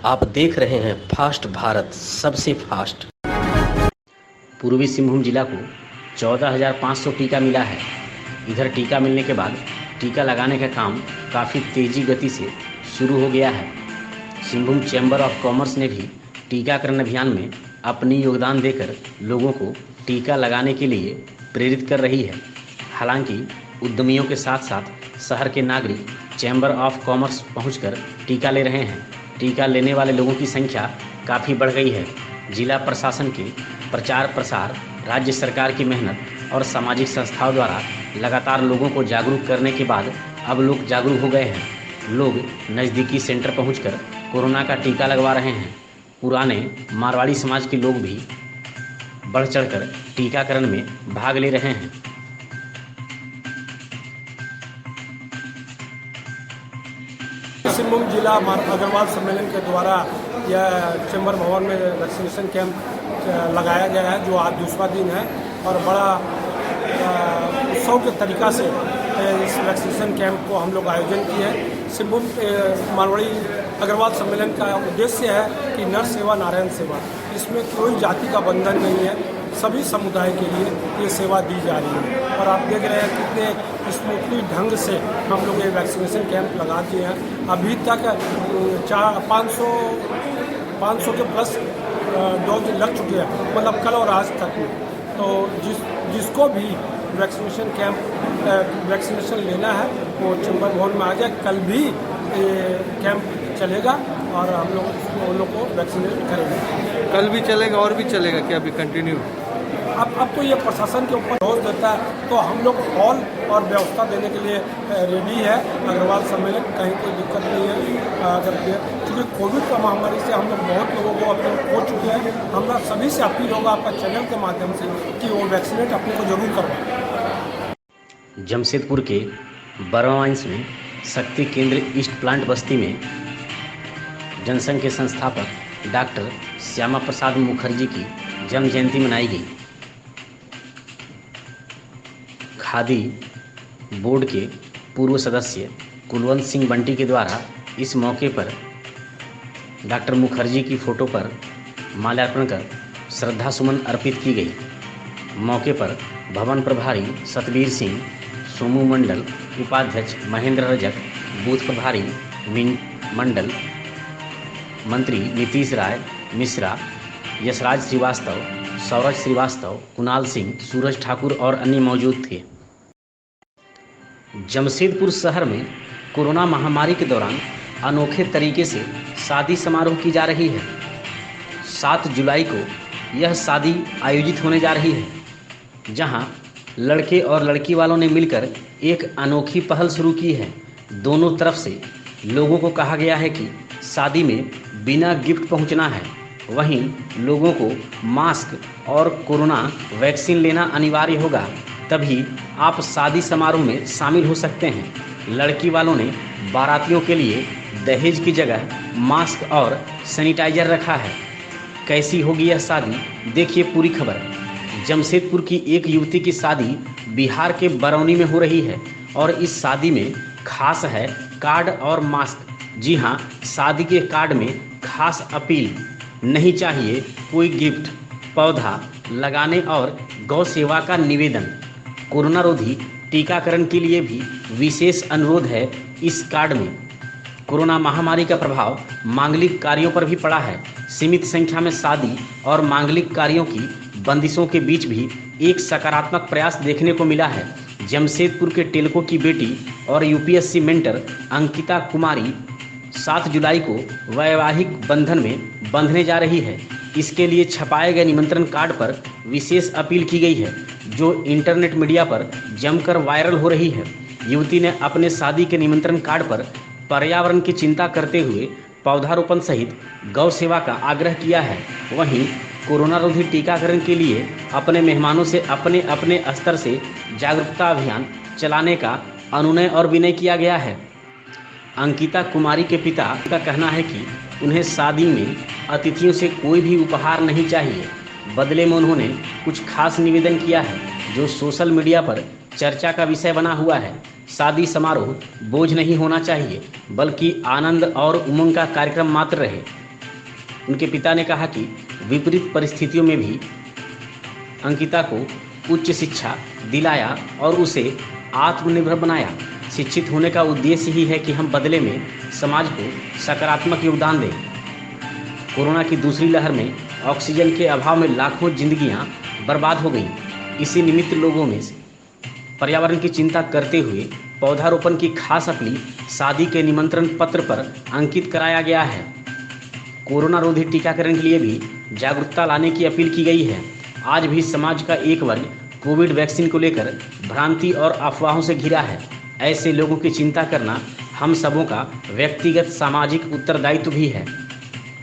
आप देख रहे हैं फास्ट भारत, सबसे फास्ट। पूर्वी सिंहभूम जिला को 14,500 टीका मिला है। इधर टीका मिलने के बाद टीका लगाने का काम काफ़ी तेज़ी गति से शुरू हो गया है। सिंहभूम चैम्बर ऑफ कॉमर्स ने भी टीकाकरण अभियान में अपनी योगदान देकर लोगों को टीका लगाने के लिए प्रेरित कर रही है। हालांकि उद्यमियों के साथ साथ शहर के नागरिक चैम्बर ऑफ कॉमर्स पहुंचकर टीका ले रहे हैं। टीका लेने वाले लोगों की संख्या काफ़ी बढ़ गई है। जिला प्रशासन के प्रचार प्रसार, राज्य सरकार की मेहनत और सामाजिक संस्थाओं द्वारा लगातार लोगों को जागरूक करने के बाद अब लोग जागरूक हो गए हैं। लोग नज़दीकी सेंटर पहुंचकर कोरोना का टीका लगवा रहे हैं। पुराने मारवाड़ी समाज के लोग भी बढ़ चढ़कर टीकाकरण में भाग ले रहे हैं। सिंहभूम जिला अग्रवाल सम्मेलन के द्वारा यह चैम्बर भवन में वैक्सीनेशन कैंप लगाया गया है, जो आज दूसरा दिन है और बड़ा उत्सव के तरीका से इस वैक्सीनेशन कैंप को हम लोग आयोजन किए हैं। सिंहभूम मारवाड़ी अग्रवाल सम्मेलन का उद्देश्य है कि नर सेवा नारायण सेवा, इसमें कोई जाति का बंधन नहीं है, सभी समुदाय के लिए ये सेवा दी जा रही है। और आप देख रहे हैं कितने स्मूथली ढंग से हम लोग ये वैक्सीनेशन कैंप लगा दिए हैं। अभी तक 500 के प्लस डोज लग चुके हैं, मतलब कल और आज तक में। तो जिसको भी वैक्सीनेशन वैक्सीनेशन लेना है वो चैम्बर भवन में आ जाए। कल भी कैंप चलेगा और हम लोग को वैक्सीनेट करेंगे। कल भी चलेगा और भी चलेगा क्या अभी कंटिन्यू? अब तो ये प्रशासन के ऊपर जोर देता है, तो हम लोग हॉल और व्यवस्था देने के लिए रेडी है। अग्रवाल सम्मेलन कहीं कोई दिक्कत नहीं है। अगर क्योंकि कोविड का महामारी से हम लोग बहुत लोगों को अपने हो चुके हैं। हम लोग सभी से अपील होगा आपका चैनल के माध्यम से कि वो वैक्सीनेट अपने को जरूर करवाएं। जमशेदपुर के बरवांस में शक्ति केंद्र ईस्ट प्लांट बस्ती में जनसंघ के संस्थापक डॉक्टर श्यामा प्रसाद मुखर्जी की जन्म जयंती मनाई गई। खादी बोर्ड के पूर्व सदस्य कुलवंत सिंह बंटी के द्वारा इस मौके पर डॉक्टर मुखर्जी की फ़ोटो पर माल्यार्पण कर श्रद्धा सुमन अर्पित की गई। मौके पर भवन प्रभारी सतबीर सिंह, सोमू मंडल, उपाध्यक्ष महेंद्र रजक, बूथ प्रभारी मंडल, मंत्री नीतीश राय मिश्रा, यशराज श्रीवास्तव, सौरज श्रीवास्तव, कुणाल सिंह, सूरज ठाकुर और अन्य मौजूद थे। जमशेदपुर शहर में कोरोना महामारी के दौरान अनोखे तरीके से शादी समारोह की जा रही है। 7 जुलाई को यह शादी आयोजित होने जा रही है, जहां लड़के और लड़की वालों ने मिलकर एक अनोखी पहल शुरू की है। दोनों तरफ से लोगों को कहा गया है कि शादी में बिना गिफ्ट पहुंचना है। वहीं लोगों को मास्क और कोरोना वैक्सीन लेना अनिवार्य होगा, तभी आप शादी समारोह में शामिल हो सकते हैं। लड़की वालों ने बारातियों के लिए दहेज की जगह मास्क और सैनिटाइजर रखा है। कैसी होगी यह शादी, देखिए पूरी खबर। जमशेदपुर की एक युवती की शादी बिहार के बरौनी में हो रही है और इस शादी में खास है कार्ड और मास्क। जी हाँ, शादी के कार्ड में खास अपील, नहीं चाहिए कोई गिफ्ट, पौधा लगाने और गौ सेवा का निवेदन। कोरोना रोधी टीकाकरण के लिए भी विशेष अनुरोध है। इस कार्ड में कोरोना महामारी का प्रभाव मांगलिक कार्यों पर भी पड़ा है। सीमित संख्या में शादी और मांगलिक कार्यों की बंदिशों के बीच भी एक सकारात्मक प्रयास देखने को मिला है। जमशेदपुर के टेल्को की बेटी और यूपीएससी मेंटर अंकिता कुमारी 7 जुलाई को वैवाहिक बंधन में बंधने जा रही है। इसके लिए छपाए गए निमंत्रण कार्ड पर विशेष अपील की गई है, जो इंटरनेट मीडिया पर जमकर वायरल हो रही है। युवती ने अपने शादी के निमंत्रण कार्ड पर पर्यावरण की चिंता करते हुए पौधारोपण सहित गौ सेवा का आग्रह किया है। वहीं कोरोना रोधी टीकाकरण के लिए अपने मेहमानों से अपने अपने स्तर से जागरूकता अभियान चलाने का अनुनय और विनय किया गया है। अंकिता कुमारी के पिता का कहना है कि उन्हें शादी में अतिथियों से कोई भी उपहार नहीं चाहिए। बदले में उन्होंने कुछ खास निवेदन किया है, जो सोशल मीडिया पर चर्चा का विषय बना हुआ है। शादी समारोह बोझ नहीं होना चाहिए, बल्कि आनंद और उमंग का कार्यक्रम मात्र रहे। उनके पिता ने कहा कि विपरीत परिस्थितियों में भी अंकिता को उच्च शिक्षा दिलाया और उसे आत्मनिर्भर बनाया। शिक्षित होने का उद्देश्य ही है कि हम बदले में समाज को सकारात्मक योगदान दें। कोरोना की दूसरी लहर में ऑक्सीजन के अभाव में लाखों जिंदगियां बर्बाद हो गईं। इसी निमित्त लोगों में पर्यावरण की चिंता करते हुए पौधारोपण की खास अपील शादी के निमंत्रण पत्र पर अंकित कराया गया है। कोरोना रोधी टीकाकरण के लिए भी जागरूकता लाने की अपील की गई है। आज भी समाज का एक वर्ग कोविड वैक्सीन को लेकर भ्रांति और अफवाहों से घिरा है। ऐसे लोगों की चिंता करना हम सबों का व्यक्तिगत सामाजिक उत्तरदायित्व भी है।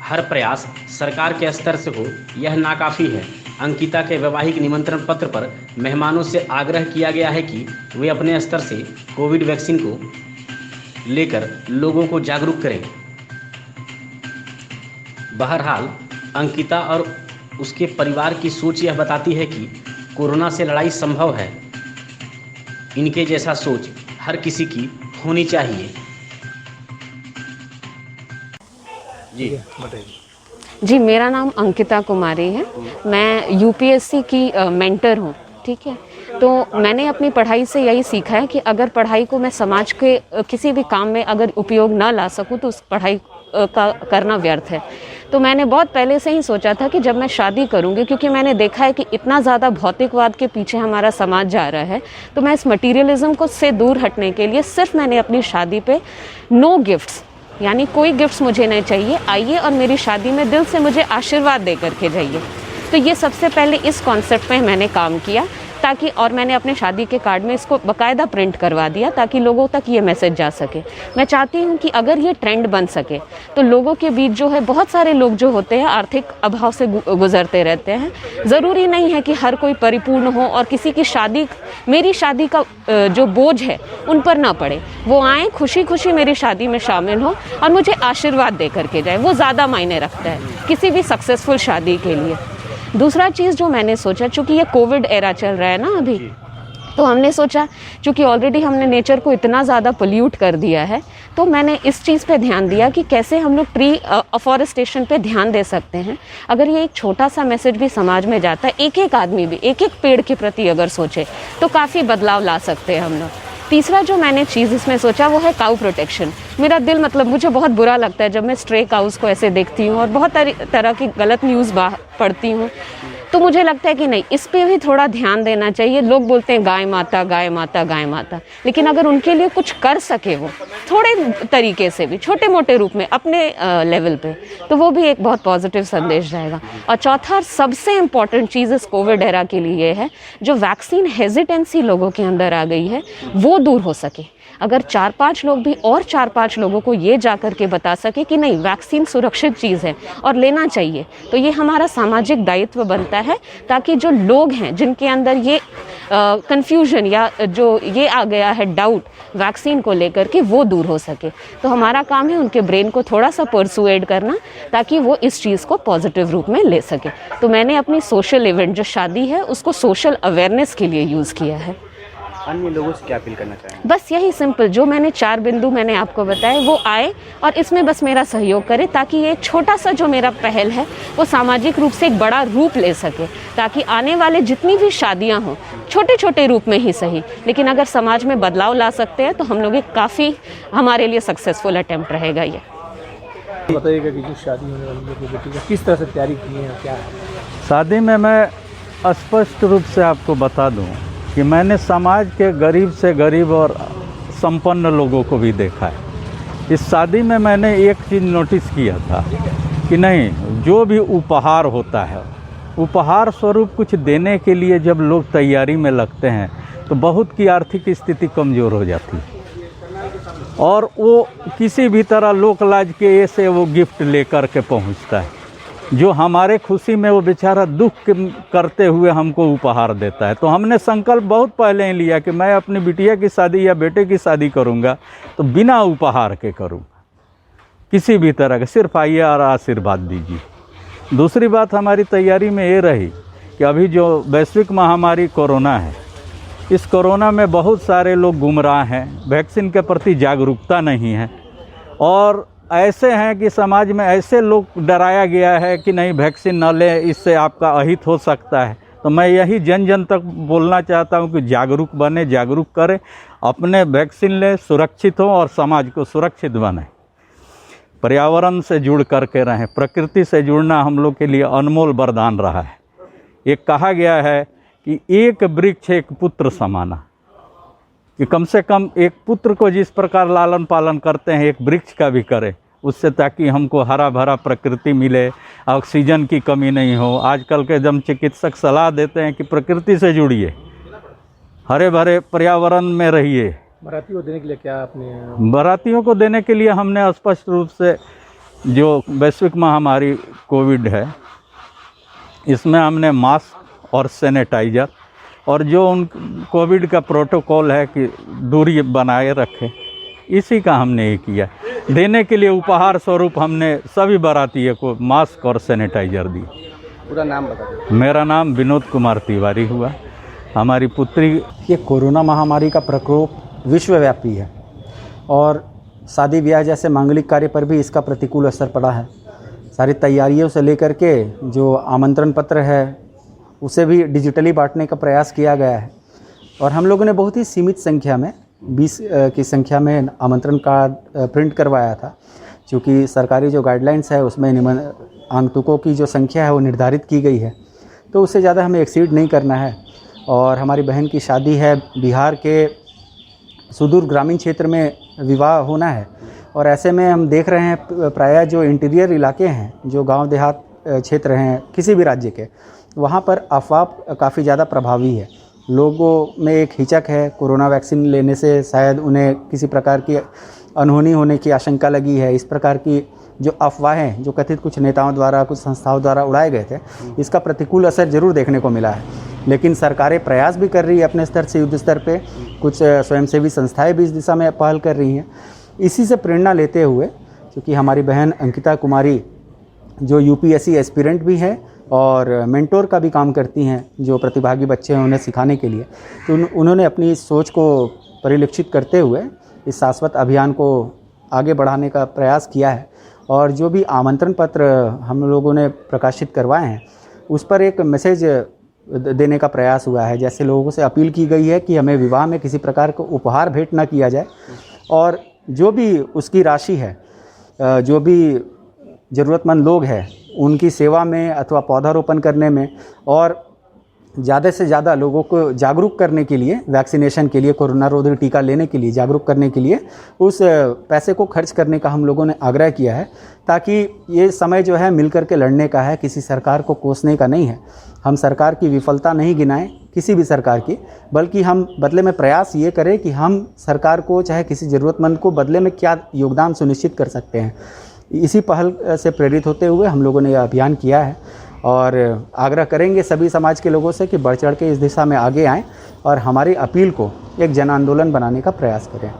हर प्रयास सरकार के स्तर से हो यह नाकाफ़ी है। अंकिता के वैवाहिक निमंत्रण पत्र पर मेहमानों से आग्रह किया गया है कि वे अपने स्तर से कोविड वैक्सीन को लेकर लोगों को जागरूक करें। बहरहाल अंकिता और उसके परिवार की सोच यह बताती है कि कोरोना से लड़ाई संभव है। इनके जैसा सोच हर किसी की होनी चाहिए। जी बताइए। जी, मेरा नाम अंकिता कुमारी है। मैं यूपीएससी की मेंटर हूँ। ठीक है, तो मैंने अपनी पढ़ाई से यही सीखा है कि अगर पढ़ाई को मैं समाज के किसी भी काम में अगर उपयोग ना ला सकूँ तो उस पढ़ाई का करना व्यर्थ है। तो मैंने बहुत पहले से ही सोचा था कि जब मैं शादी करूँगी, क्योंकि मैंने देखा है कि इतना ज़्यादा भौतिकवाद के पीछे हमारा समाज जा रहा है, तो मैं इस मटीरियलिज्म को से दूर हटने के लिए सिर्फ मैंने अपनी शादी पे नो गिफ्ट्स, यानी कोई गिफ्ट्स मुझे नहीं चाहिए, आइए और मेरी शादी में दिल से मुझे आशीर्वाद दे करके जाइए। तो ये सबसे पहले इस कॉन्सेप्ट पे मैंने काम किया ताकि, और मैंने अपने शादी के कार्ड में इसको बाकायदा प्रिंट करवा दिया ताकि लोगों तक ये मैसेज जा सके। मैं चाहती हूँ कि अगर ये ट्रेंड बन सके तो लोगों के बीच जो है, बहुत सारे लोग जो होते हैं आर्थिक अभाव से गुजरते रहते हैं। ज़रूरी नहीं है कि हर कोई परिपूर्ण हो और किसी की शादी, मेरी शादी का जो बोझ है उन पर ना पड़े। वो आएँ, खुशी खुशी मेरी शादी में शामिल हो और मुझे आशीर्वाद दे करके जाए। वो ज़्यादा मायने रखता है किसी भी सक्सेसफुल शादी के लिए। दूसरा चीज़ जो मैंने सोचा, चूँकि ये कोविड एरा चल रहा है ना अभी, तो हमने सोचा चूँकि ऑलरेडी हमने नेचर को इतना ज़्यादा पोल्यूट कर दिया है, तो मैंने इस चीज़ पे ध्यान दिया कि कैसे हम लोग ट्री अफॉरेस्टेशन पे ध्यान दे सकते हैं। अगर ये एक छोटा सा मैसेज भी समाज में जाता है, एक एक आदमी भी एक एक पेड़ के प्रति अगर सोचे, तो काफ़ी बदलाव ला सकते हैं हम लोग। तीसरा जो मैंने चीज़ इसमें सोचा वो है काऊ प्रोटेक्शन। मेरा दिल, मतलब मुझे बहुत बुरा लगता है जब मैं स्ट्रे काउस को ऐसे देखती हूँ और बहुत तरह की गलत न्यूज़ पढ़ती हूँ, तो मुझे लगता है कि नहीं, इस पे भी थोड़ा ध्यान देना चाहिए। लोग बोलते हैं गाय माता गाय माता गाय माता, लेकिन अगर उनके लिए कुछ कर सके वो थोड़े तरीके से भी, छोटे मोटे रूप में अपने लेवल पे, तो वो भी एक बहुत पॉजिटिव संदेश रहेगा। और चौथा सबसे इम्पॉर्टेंट चीज़ इस कोविड एरा के लिए है, जो वैक्सीन हेजिटेंसी लोगों के अंदर आ गई है वो दूर हो सके। अगर 4-5 लोग भी और 4-5 लोगों को ये जा कर के बता सके कि नहीं, वैक्सीन सुरक्षित चीज़ है और लेना चाहिए, तो ये हमारा सामाजिक दायित्व बनता है ताकि जो लोग हैं जिनके अंदर ये कन्फ्यूजन या जो ये आ गया है डाउट वैक्सीन को लेकर के, वो दूर हो सके। तो हमारा काम है उनके ब्रेन को थोड़ा सा परसुएड करना ताकि वो इस चीज़ को पॉजिटिव रूप में ले सके। तो मैंने अपनी सोशल इवेंट जो शादी है उसको सोशल अवेयरनेस के लिए यूज़ किया है। अन्य लोगों से क्या अपील करना चाहें? बस यही सिंपल, जो मैंने 4 बिंदु मैंने आपको बताए वो आए और इसमें बस मेरा सहयोग करे ताकि ये छोटा सा जो मेरा पहल है वो सामाजिक रूप से एक बड़ा रूप ले सके, ताकि आने वाले जितनी भी शादियां हों, छोटे छोटे रूप में ही सही, लेकिन अगर समाज में बदलाव ला सकते हैं तो हम लोग एक काफ़ी हमारे लिए सक्सेसफुल अटेम्प्ट रहेगा ये। बताइएगा कि जो शादी होने वाली है बेटी का किस तरह से तैयारी की है, क्या है? शादी में मैं स्पष्ट रूप से आपको बता दूं कि मैंने समाज के गरीब से गरीब और संपन्न लोगों को भी देखा है। इस शादी में मैंने एक चीज़ नोटिस किया था कि नहीं, जो भी उपहार होता है, उपहार स्वरूप कुछ देने के लिए जब लोग तैयारी में लगते हैं तो बहुत की आर्थिक स्थिति कमज़ोर हो जाती है और वो किसी भी तरह लोक लाज के ऐसे वो गिफ्ट लेकर के पहुंचता है, जो हमारे खुशी में वो बेचारा दुख करते हुए हमको उपहार देता है। तो हमने संकल्प बहुत पहले ही लिया कि मैं अपनी बिटिया की शादी या बेटे की शादी करूंगा तो बिना उपहार के करूंगा, किसी भी तरह के, सिर्फ आइए और आशीर्वाद दीजिए। दूसरी बात हमारी तैयारी में ये रही कि अभी जो वैश्विक महामारी कोरोना है, इस कोरोना में बहुत सारे लोग गुमराह हैं, वैक्सीन के प्रति जागरूकता नहीं है और ऐसे हैं कि समाज में ऐसे लोग डराया गया है कि नहीं वैक्सीन न लें, इससे आपका अहित हो सकता है। तो मैं यही जन जन तक बोलना चाहता हूं कि जागरूक बने, जागरूक करें, अपने वैक्सीन लें, सुरक्षित हों और समाज को सुरक्षित बनाएं। पर्यावरण से जुड़ करके रहें। प्रकृति से जुड़ना हम लोग के लिए अनमोल वरदान रहा है। एक कहा गया है कि एक वृक्ष एक पुत्र समाना, कि कम से कम एक पुत्र को जिस प्रकार लालन पालन करते हैं एक वृक्ष का भी करें, उससे ताकि हमको हरा भरा प्रकृति मिले, ऑक्सीजन की कमी नहीं हो। आजकल के जब चिकित्सक सलाह देते हैं कि प्रकृति से जुड़िए, हरे भरे पर्यावरण में रहिए। बारातियों को देने के लिए क्या आपने? बारातियों को देने के लिए हमने स्पष्ट रूप से जो वैश्विक महामारी कोविड है, इसमें हमने मास्क और सैनिटाइज़र और जो उन कोविड का प्रोटोकॉल है कि दूरी बनाए रखें, इसी का हमने ये किया। देने के लिए उपहार स्वरूप हमने सभी बारातियों को मास्क और सैनिटाइज़र दिए। पूरा नाम बता दीजिए। मेरा नाम विनोद कुमार तिवारी हुआ। हमारी पुत्री। ये कोरोना महामारी का प्रकोप विश्वव्यापी है और शादी ब्याह जैसे मांगलिक कार्य पर भी इसका प्रतिकूल असर पड़ा है। सारी तैयारियों से लेकर के जो आमंत्रण पत्र है उसे भी डिजिटली बांटने का प्रयास किया गया है और हम लोगों ने बहुत ही सीमित संख्या में 20 की संख्या में आमंत्रण कार्ड प्रिंट करवाया था, क्योंकि सरकारी जो गाइडलाइंस है उसमें आगंतुकों की जो संख्या है वो निर्धारित की गई है, तो उससे ज़्यादा हमें एक्सीड नहीं करना है। और हमारी बहन की शादी है, बिहार के सुदूर ग्रामीण क्षेत्र में विवाह होना है और ऐसे में हम देख रहे हैं प्रायः जो इंटीरियर इलाके हैं, जो गांव देहात क्षेत्र हैं किसी भी राज्य के, वहाँ पर अफवाह काफ़ी ज़्यादा प्रभावी है। लोगों में एक हिचक है, कोरोना वैक्सीन लेने से शायद उन्हें किसी प्रकार की अनहोनी होने की आशंका लगी है। इस प्रकार की जो अफवाहें जो कथित कुछ नेताओं द्वारा, कुछ संस्थाओं द्वारा उड़ाए गए थे, इसका प्रतिकूल असर ज़रूर देखने को मिला है। लेकिन सरकारें प्रयास भी कर रही है अपने स्तर से, युद्ध स्तर पे कुछ स्वयंसेवी संस्थाएं भी इस दिशा में पहल कर रही हैं। इसी से प्रेरणा लेते हुए, क्योंकि हमारी बहन अंकिता कुमारी जो यूपीएससी एस्पिरेंट भी है और मेंटोर का भी काम करती हैं, जो प्रतिभागी बच्चे हैं उन्हें सिखाने के लिए, तो उन्होंने अपनी इस सोच को परिलक्षित करते हुए इस शाश्वत अभियान को आगे बढ़ाने का प्रयास किया है। और जो भी आमंत्रण पत्र हम लोगों ने प्रकाशित करवाए हैं उस पर एक मैसेज देने का प्रयास हुआ है। जैसे लोगों से अपील की गई है कि हमें विवाह में किसी प्रकार का उपहार भेंट ना किया जाए और जो भी उसकी राशि है, जो भी ज़रूरतमंद लोग हैं उनकी सेवा में अथवा पौधारोपण करने में और ज़्यादा से ज़्यादा लोगों को जागरूक करने के लिए, वैक्सीनेशन के लिए, कोरोना रोधी टीका लेने के लिए जागरूक करने के लिए उस पैसे को खर्च करने का हम लोगों ने आग्रह किया है, ताकि ये समय जो है मिलकर के लड़ने का है, किसी सरकार को कोसने का नहीं है। हम सरकार की विफलता नहीं गिनाएं, किसी भी सरकार की, बल्कि हम बदले में प्रयास ये करें कि हम सरकार को, चाहे किसी ज़रूरतमंद को बदले में क्या योगदान सुनिश्चित कर सकते हैं। इसी पहल से प्रेरित होते हुए हम लोगों ने यह अभियान किया है और आग्रह करेंगे सभी समाज के लोगों से कि बढ़ चढ़ के इस दिशा में आगे आएं और हमारी अपील को एक जन आंदोलन बनाने का प्रयास करें।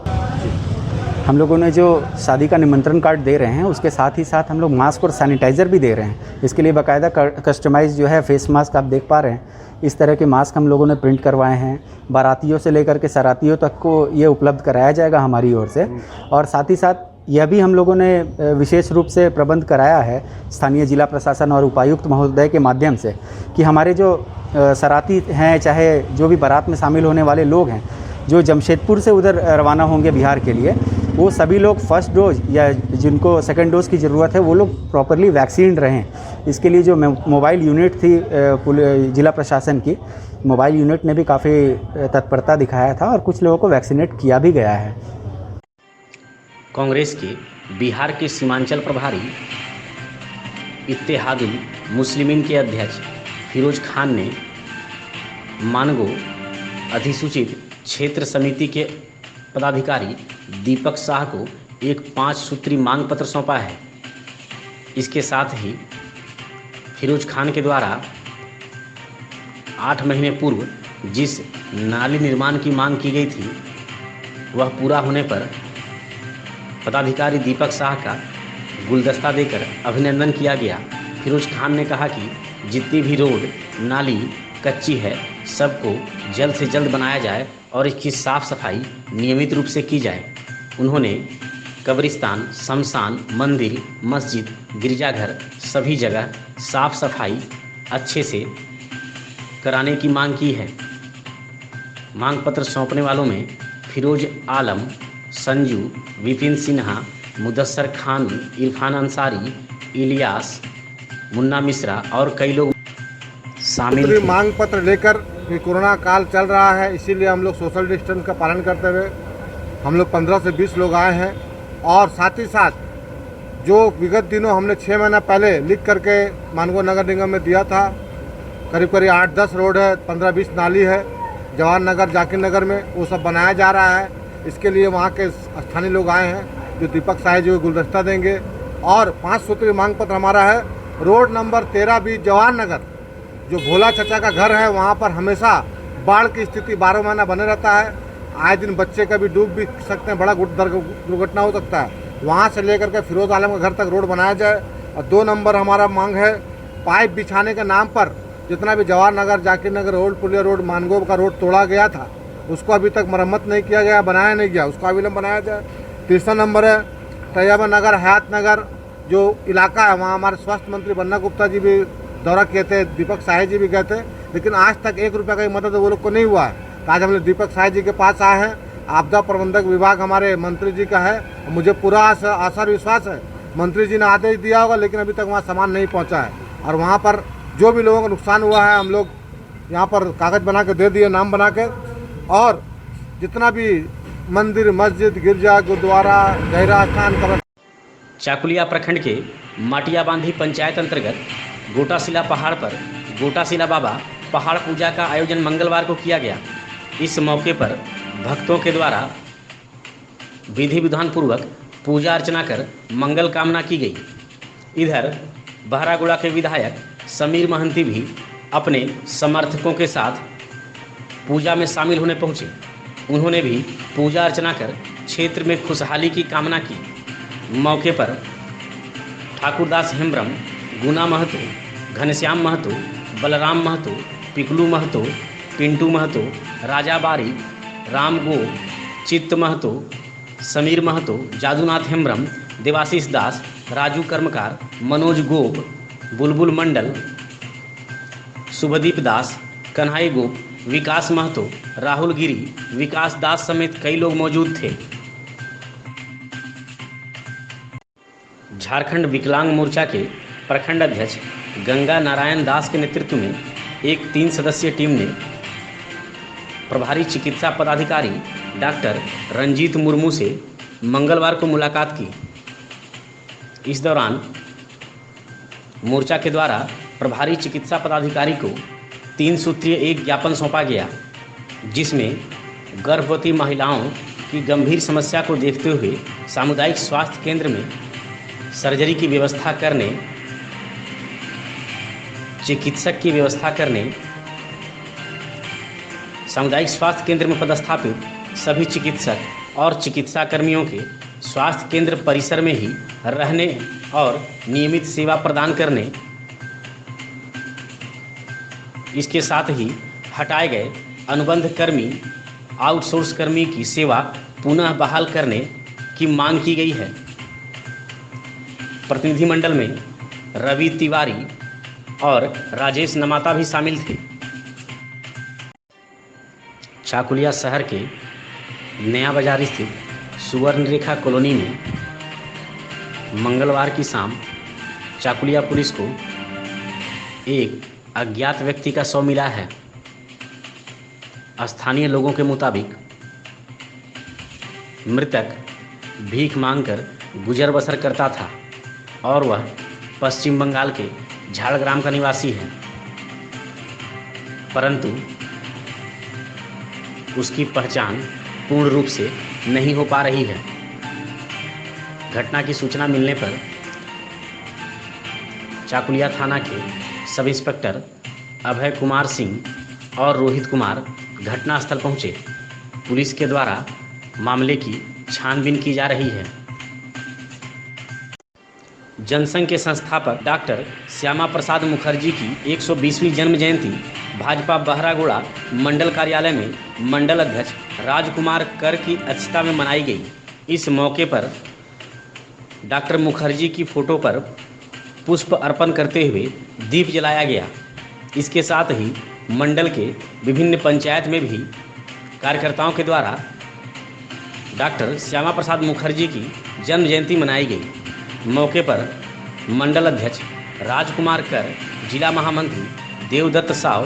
हम लोगों ने जो शादी का निमंत्रण कार्ड दे रहे हैं उसके साथ ही साथ हम लोग मास्क और सैनिटाइज़र भी दे रहे हैं। इसके लिए बाकायदा कस्टमाइज जो है फेस मास्क आप देख पा रहे हैं, इस तरह के मास्क हम लोगों ने प्रिंट करवाए हैं। बारातियों से लेकर के सरातियों तक को ये उपलब्ध कराया जाएगा हमारी ओर से। और साथ ही साथ यह भी हम लोगों ने विशेष रूप से प्रबंध कराया है स्थानीय जिला प्रशासन और उपायुक्त महोदय के माध्यम से कि हमारे जो सराती हैं, चाहे जो भी बारात में शामिल होने वाले लोग हैं, जो जमशेदपुर से उधर रवाना होंगे बिहार के लिए, वो सभी लोग फर्स्ट डोज या जिनको सेकंड डोज की ज़रूरत है वो लोग प्रॉपरली वैक्सीन रहें। इसके लिए जो मोबाइल यूनिट थी जिला प्रशासन की, मोबाइल यूनिट ने भी काफ़ी तत्परता दिखाया था और कुछ लोगों को वैक्सीनेट किया भी गया है। कांग्रेस के बिहार के सीमांचल प्रभारी इत्तेहादुल मुस्लिमीन के अध्यक्ष फिरोज खान ने मानगो अधिसूचित क्षेत्र समिति के पदाधिकारी दीपक शाह को एक 5 सूत्री मांग पत्र सौंपा है। इसके साथ ही फिरोज खान के द्वारा 8 महीने पूर्व जिस नाली निर्माण की मांग की गई थी वह पूरा होने पर पदाधिकारी दीपक शाह का गुलदस्ता देकर अभिनंदन किया गया। फिरोज खान ने कहा कि जितनी भी रोड नाली कच्ची है सबको जल्द से जल्द बनाया जाए और इसकी साफ़ सफाई नियमित रूप से की जाए। उन्होंने कब्रिस्तान, शमशान, मंदिर, मस्जिद, गिरजाघर सभी जगह साफ सफाई अच्छे से कराने की मांग की है। मांग पत्र सौंपने वालों में फिरोज आलम, संजू, विपिन सिन्हा, मुदस्सर खान, इरफान अंसारी, इलियास, मुन्ना मिश्रा और कई लोग शामिल थे। मांग पत्र लेकर कि कोरोना काल चल रहा है, इसीलिए हम लोग सोशल डिस्टेंस का पालन करते हुए हम लोग 15 से 20 लोग आए हैं। और साथ ही साथ जो विगत दिनों हमने 6 महीना पहले लिख करके मानगो नगर निगम में दिया था, करीब करीब 8-10 रोड है, 15-20 नाली है जवाहर नगर, जाकिर नगर में, वो सब बनाया जा रहा है। इसके लिए वहाँ के स्थानीय लोग आए हैं जो दीपक साय जी को गुलदस्ता देंगे। और 5 सूत्रीय मांग पत्र हमारा है। रोड नंबर 13-20 जवाहर नगर, जो भोला चचा का घर है, वहाँ पर हमेशा बाढ़ की स्थिति 12 महीना बने रहता है। आए दिन बच्चे कभी डूब भी सकते हैं, बड़ा दुर्घटना हो सकता है। वहाँ से लेकर के फिरोज आलम के घर तक रोड बनाया जाए। और 2 नंबर हमारा मांग है, पाइप बिछाने के नाम पर जितना भी जवाहर नगर, जाकिर नगर, ओल्ड पुलिया रोड, मानगोब का रोड तोड़ा गया था, उसको अभी तक मरम्मत नहीं किया गया, बनाया नहीं गया, उसका अविलंब बनाया जाए। 3रा नंबर है तैयबा नगर, हयात नगर जो इलाका है, वहाँ हमारे स्वास्थ्य मंत्री बन्ना गुप्ता जी भी दौरा किए थे, दीपक साय जी भी गए थे, लेकिन आज तक 1 रुपये का मदद वो लोग को नहीं हुआ है। आज हम लोग दीपक साय जी के पास आए हैं। आपदा प्रबंधक विभाग हमारे मंत्री जी का है, मुझे पूरा आशा और विश्वास है मंत्री जी ने आदेश दिया होगा, लेकिन अभी तक वहाँ सामान नहीं पहुँचा है। और वहाँ पर जो भी लोगों को नुकसान हुआ है, हम लोग यहाँ पर कागज़ बना के दे दिए, नाम बना के। और जितना भी मंदिर, मस्जिद, गिरजा, गुरुद्वारा, गहरा स्थान, कब्र। चाकुलिया प्रखंड के माटिया बांधी पंचायत अंतर्गत गोटाशिला पहाड़ पर गोटाशिला बाबा पहाड़ पूजा का आयोजन मंगलवार को किया गया। इस मौके पर भक्तों के द्वारा विधि विधान पूर्वक पूजा अर्चना कर मंगल कामना की गई। इधर बहरागोड़ा के विधायक समीर महंती भी अपने समर्थकों के साथ पूजा में शामिल होने पहुंचे। उन्होंने भी पूजा अर्चना कर क्षेत्र में खुशहाली की कामना की। मौके पर ठाकुरदास हेम्ब्रम, गुना महतो, घनश्याम महतो, बलराम महतो, पिकलू महतो, पिंटू महतो, राजा बारी, राम गोप, चित्त महतो, समीर महतो, जादूनाथ हेम्ब्रम, देवाशीष दास, राजू कर्मकार, मनोज गोप, बुलबुल मंडल, शुभदीप दास, कन्हई गोप, विकास महतो, राहुल गिरी, विकास दास समेत कई लोग मौजूद थे। झारखंड विकलांग मोर्चा के प्रखंड अध्यक्ष गंगा नारायण दास के नेतृत्व में एक 3 सदस्यीय टीम ने प्रभारी चिकित्सा पदाधिकारी डॉक्टर रंजीत मुर्मू से मंगलवार को मुलाकात की। इस दौरान मोर्चा के द्वारा प्रभारी चिकित्सा पदाधिकारी को 3 सूत्रीय एक ज्ञापन सौंपा गया, जिसमें गर्भवती महिलाओं की गंभीर समस्या को देखते हुए सामुदायिक स्वास्थ्य केंद्र में सर्जरी की व्यवस्था करने, चिकित्सक की व्यवस्था करने, सामुदायिक स्वास्थ्य केंद्र में पदस्थापित सभी चिकित्सक और चिकित्सा कर्मियों के स्वास्थ्य केंद्र परिसर में ही रहने और नियमित सेवा प्रदान करने, इसके साथ ही हटाए गए अनुबंध कर्मी, आउटसोर्स कर्मी की सेवा पुनः बहाल करने की मांग की गई है। प्रतिनिधिमंडल में रवि तिवारी और राजेश नमाता भी शामिल थे। चाकुलिया शहर के नया बाजार स्थित सुवर्ण रेखा कॉलोनी में मंगलवार की शाम चाकुलिया पुलिस को एक अज्ञात व्यक्ति का शव मिला है। स्थानीय लोगों के मुताबिक मृतक भीख मांगकर गुजर बसर करता था और वह पश्चिम बंगाल के झाड़ग्राम का निवासी है, परंतु उसकी पहचान पूर्ण रूप से नहीं हो पा रही है। घटना की सूचना मिलने पर चाकुलिया थाना के सब इंस्पेक्टर अभय कुमार सिंह और रोहित कुमार घटनास्थल पहुंचे। पुलिस के द्वारा मामले की छानबीन की जा रही है। जनसंघ के संस्थापक डॉक्टर श्यामा प्रसाद मुखर्जी की 120वीं जन्म जयंती भाजपा बहरागोड़ा मंडल कार्यालय में मंडल अध्यक्ष राजकुमार कर की अध्यक्षता में मनाई गई। इस मौके पर डॉक्टर मुखर्जी की फ़ोटो पर पुष्प अर्पण करते हुए दीप जलाया गया। इसके साथ ही मंडल के विभिन्न पंचायत में भी कार्यकर्ताओं के द्वारा डॉक्टर श्यामा प्रसाद मुखर्जी की जन्म जयंती मनाई गई। मौके पर मंडल अध्यक्ष राजकुमार कर, जिला महामंत्री देवदत्त साव,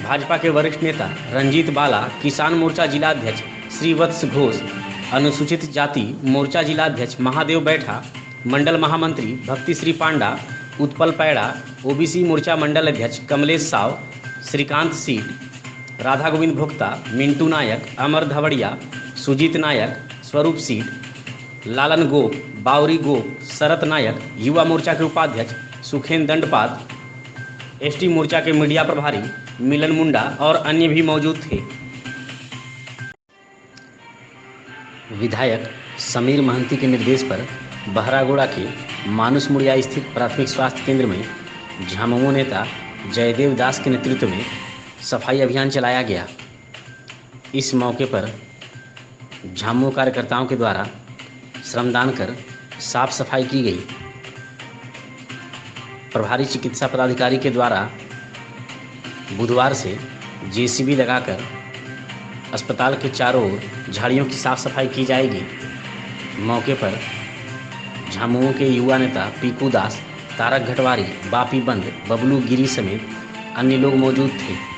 भाजपा के वरिष्ठ नेता रंजीत बाला, किसान मोर्चा जिला अध्यक्ष श्रीवत्स घोष, अनुसूचित जाति मोर्चा जिला अध्यक्ष महादेव बैठा, मंडल महामंत्री भक्तिश्री पांडा, उत्पल पैड़ा, ओबीसी मोर्चा मंडल अध्यक्ष कमलेश साव, श्रीकांत सीट, राधा गोविंद भोक्ता, मिंटू नायक, अमर धवड़िया, सुजीत नायक, स्वरूप सीट, लालन गोप, बावरी गोप, शरत नायक, युवा मोर्चा के उपाध्यक्ष सुखेंद्र दंडपात, एसटी मोर्चा के मीडिया प्रभारी मिलन मुंडा और अन्य भी मौजूद थे। विधायक समीर महंती के निर्देश पर बहरागोड़ा के मानुष मुड़िया स्थित प्राथमिक स्वास्थ्य केंद्र में झामुमो नेता जयदेव दास के नेतृत्व में सफाई अभियान चलाया गया। इस मौके पर झामुमो कार्यकर्ताओं के द्वारा श्रमदान कर साफ सफाई की गई। प्रभारी चिकित्सा पदाधिकारी के द्वारा बुधवार से जेसीबी लगाकर अस्पताल के चारों ओर झाड़ियों की साफ सफाई की जाएगी। मौके पर झामुमो के युवा नेता पीकू दास, तारक घटवारी, बापी बंद, बबलू गिरी समेत अन्य लोग मौजूद थे।